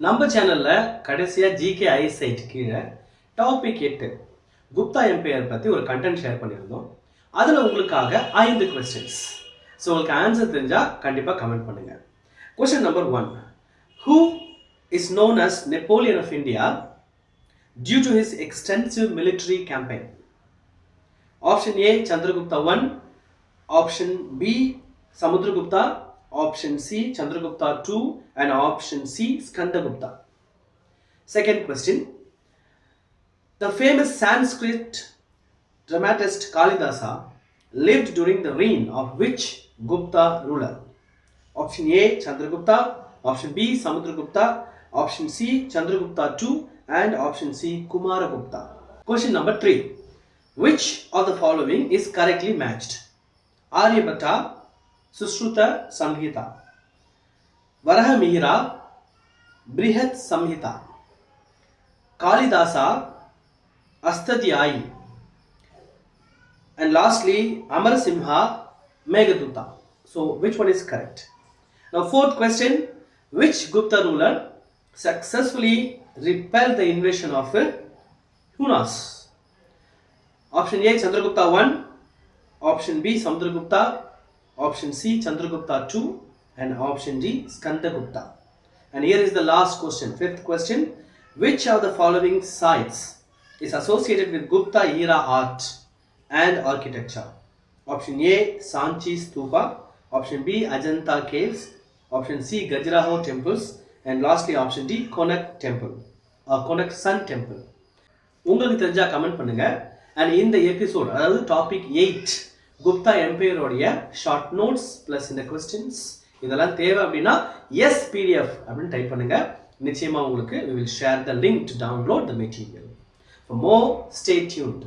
நம்ம சேனல்ல கடைசியா ஜிகே ஐசைட் கீழே டாபிக் 8 குப்தா எம்பையர் பத்தி ஒரு கண்டென்ட் ஷேர் பண்ணியிருந்தோம். அதுல உங்களுக்காக 5 क्वेश्चंस. சோ உங்களுக்கு ஆன்சர் தெரிஞ்சா கண்டிப்பா கமெண்ட் பண்ணுங்க. Question number 1. Who is known as Napoleon of India due to his extensive military campaign? Option A Chandragupta I, option B Samudragupta, option C Chandragupta II, and option C Skandagupta. Second question. The famous Sanskrit dramatist Kalidasa lived during the reign of which Gupta ruler? Option A Chandragupta, option B Samudragupta, option C Chandragupta II, and option C Kumaragupta. Question number 3. Which of the following is correctly matched? Aryabhatta, Sushruta Samhita, Varahamihira, Brihat Samhita, Kalidasa, Astadhyayi, and lastly Amarasimha, Meghaduta. So which one is correct? Now fourth question. Which Gupta ruler successfully repelled the invasion of Hunas? Option A Chandragupta I, option B Samudragupta, option C Chandragupta II, and option D Skandagupta. And here is the last question, fifth question. Which of the following sites is associated with Gupta era art and architecture? Option A Sanchi Stupa, option B Ajanta caves, option C Khajuraho temples, and lastly option D Konark temple or Konark Sun temple. உங்களுக்கு தெரிஞ்சா comment பண்ணுங்க. and இந்த episode அதாவது topic 8 Gupta empire உடைய short notes plus இந்த questions இதெல்லாம் தேவை அப்படினா எஸ் பிடிஎஃப் அப்படினு டைப் பண்ணுங்க. நிச்சயமா உங்களுக்கு we will share the link to download the material. For more, stay tuned.